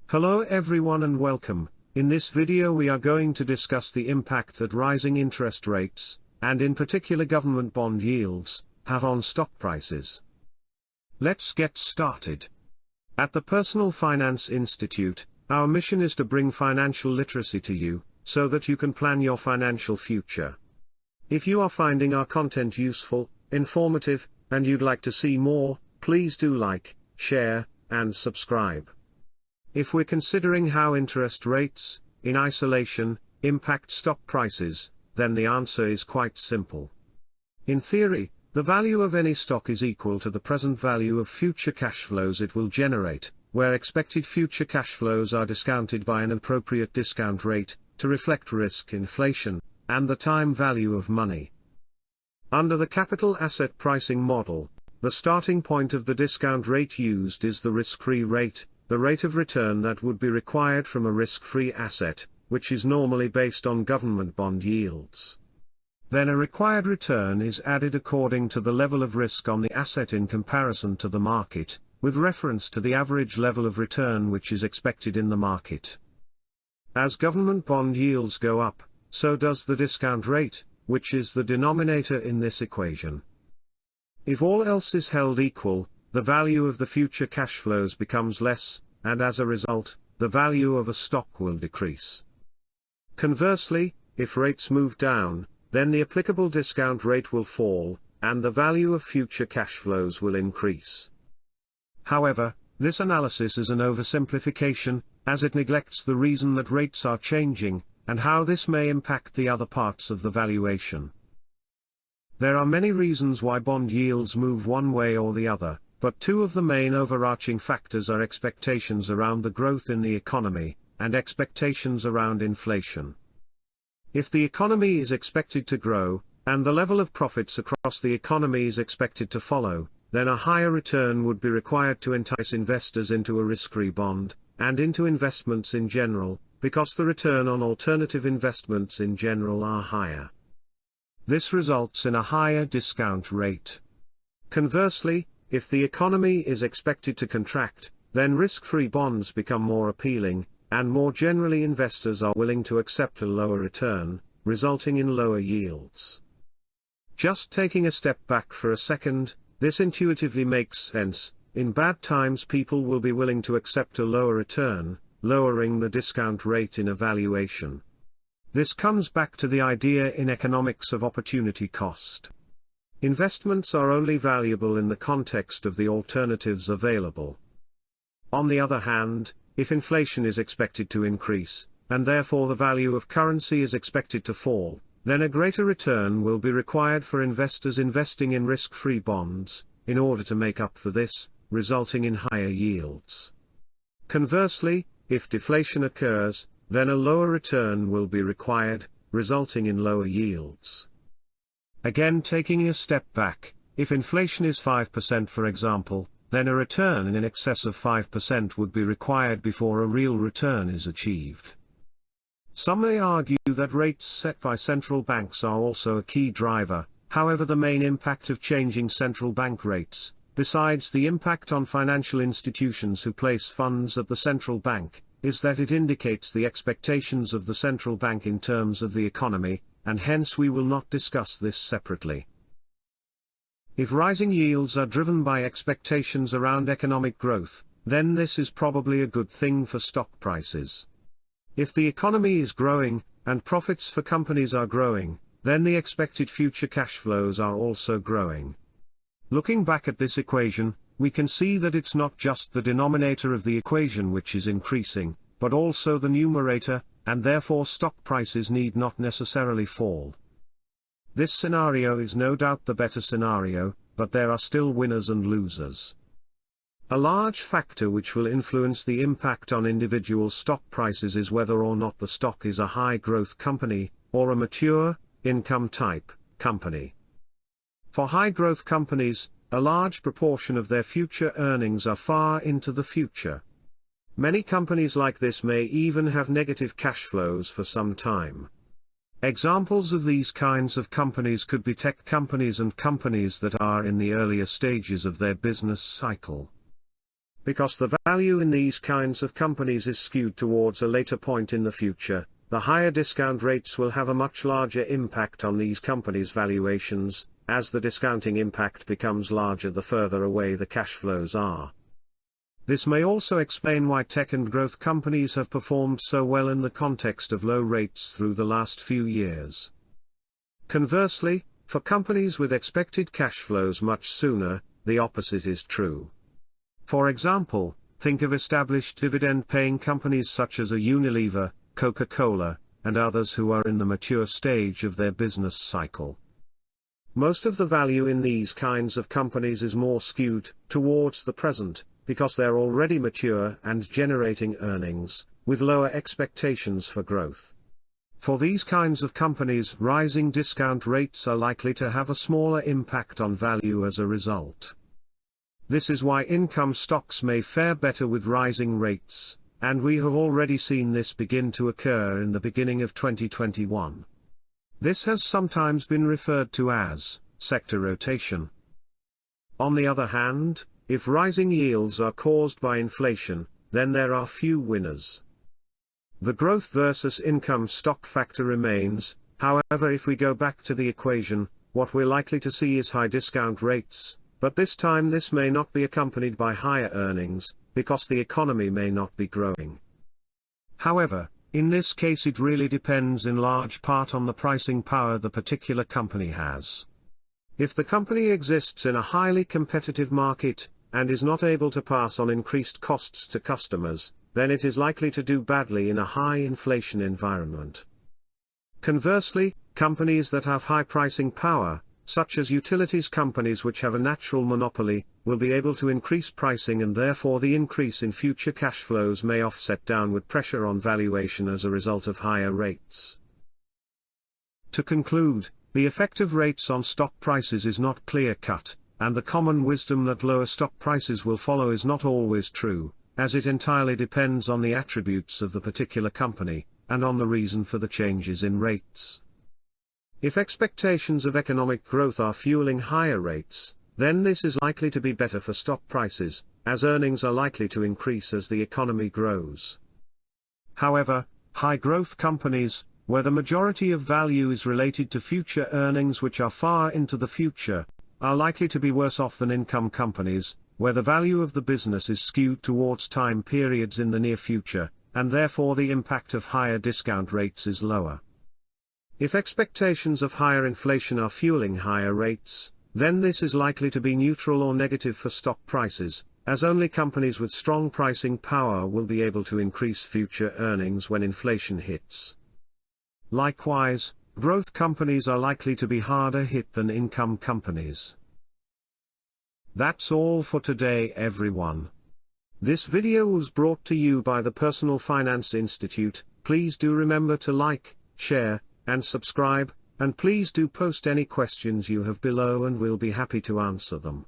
Hello everyone and welcome. In this video we are going to discuss the impact that rising interest rates, and in particular government bond yields, have on stock prices. Let's get started. At the Personal Finance Institute, our mission is to bring financial literacy to you, so that you can plan your financial future. If you are finding our content useful, informative, and you'd like to see more, please do like, share, and subscribe. If we're considering how interest rates, in isolation, impact stock prices, then the answer is quite simple. In theory, the value of any stock is equal to the present value of future cash flows it will generate, where expected future cash flows are discounted by an appropriate discount rate, to reflect risk inflation, and the time value of money. Under the capital asset pricing model, the starting point of the discount rate used is the risk-free rate, the rate of return that would be required from a risk-free asset, which is normally based on government bond yields. Then a required return is added according to the level of risk on the asset in comparison to the market, with reference to the average level of return which is expected in the market. As government bond yields go up, so does the discount rate, which is the denominator in this equation. If all else is held equal, the value of the future cash flows becomes less, and as a result, the value of a stock will decrease. Conversely, if rates move down, then the applicable discount rate will fall, and the value of future cash flows will increase. However, this analysis is an oversimplification, as it neglects the reason that rates are changing, and how this may impact the other parts of the valuation. There are many reasons why bond yields move one way or the other, but two of the main overarching factors are expectations around the growth in the economy, and expectations around inflation. If the economy is expected to grow, and the level of profits across the economy is expected to follow, then a higher return would be required to entice investors into a risk-free bond, and into investments in general, because the return on alternative investments in general are higher. This results in a higher discount rate. Conversely, if the economy is expected to contract, then risk-free bonds become more appealing, and more generally investors are willing to accept a lower return, resulting in lower yields. Just taking a step back for a second, this intuitively makes sense. In bad times people will be willing to accept a lower return, lowering the discount rate in a valuation. This comes back to the idea in economics of opportunity cost. Investments are only valuable in the context of the alternatives available. On the other hand, if inflation is expected to increase, and therefore the value of currency is expected to fall, then a greater return will be required for investors investing in risk-free bonds, in order to make up for this, resulting in higher yields. Conversely, if deflation occurs, then a lower return will be required, resulting in lower yields. Again, taking a step back, if inflation is 5% for example, then a return in excess of 5% would be required before a real return is achieved. Some may argue that rates set by central banks are also a key driver. However, the main impact of changing central bank rates, besides the impact on financial institutions who place funds at the central bank, is that it indicates the expectations of the central bank in terms of the economy, and hence we will not discuss this separately. If rising yields are driven by expectations around economic growth, then this is probably a good thing for stock prices. If the economy is growing, and profits for companies are growing, then the expected future cash flows are also growing. Looking back at this equation, we can see that it's not just the denominator of the equation which is increasing, but also the numerator, and therefore stock prices need not necessarily fall. This scenario is no doubt the better scenario, but there are still winners and losers. A large factor which will influence the impact on individual stock prices is whether or not the stock is a high-growth company, or a mature, income-type company. For high-growth companies, a large proportion of their future earnings are far into the future. Many companies like this may even have negative cash flows for some time. Examples of these kinds of companies could be tech companies and companies that are in the earlier stages of their business cycle. Because the value in these kinds of companies is skewed towards a later point in the future, the higher discount rates will have a much larger impact on these companies' valuations, as the discounting impact becomes larger the further away the cash flows are. This may also explain why tech and growth companies have performed so well in the context of low rates through the last few years. Conversely, for companies with expected cash flows much sooner, the opposite is true. For example, think of established dividend-paying companies such as a Unilever, Coca-Cola, and others who are in the mature stage of their business cycle. Most of the value in these kinds of companies is more skewed towards the present, because they're already mature and generating earnings, with lower expectations for growth. For these kinds of companies, rising discount rates are likely to have a smaller impact on value as a result. This is why income stocks may fare better with rising rates, and we have already seen this begin to occur in the beginning of 2021. This has sometimes been referred to as sector rotation. On the other hand, if rising yields are caused by inflation, then there are few winners. The growth versus income stock factor remains. However, if we go back to the equation, what we're likely to see is high discount rates, but this time this may not be accompanied by higher earnings, because the economy may not be growing. However, in this case it really depends in large part on the pricing power the particular company has. If the company exists in a highly competitive market, and is not able to pass on increased costs to customers, then it is likely to do badly in a high inflation environment. Conversely, companies that have high pricing power, such as utilities companies which have a natural monopoly, will be able to increase pricing, and therefore the increase in future cash flows may offset downward pressure on valuation as a result of higher rates. To conclude, the effect of rates on stock prices is not clear-cut, and the common wisdom that lower stock prices will follow is not always true, as it entirely depends on the attributes of the particular company, and on the reason for the changes in rates. If expectations of economic growth are fueling higher rates, then this is likely to be better for stock prices, as earnings are likely to increase as the economy grows. However, high-growth companies, where the majority of value is related to future earnings which are far into the future, are likely to be worse off than income companies, where the value of the business is skewed towards time periods in the near future, and therefore the impact of higher discount rates is lower. If expectations of higher inflation are fueling higher rates, then this is likely to be neutral or negative for stock prices, as only companies with strong pricing power will be able to increase future earnings when inflation hits. Likewise, growth companies are likely to be harder hit than income companies. That's all for today, everyone. This video was brought to you by the Personal Finance Institute. Please do remember to like, share, and subscribe, and please do post any questions you have below and we'll be happy to answer them.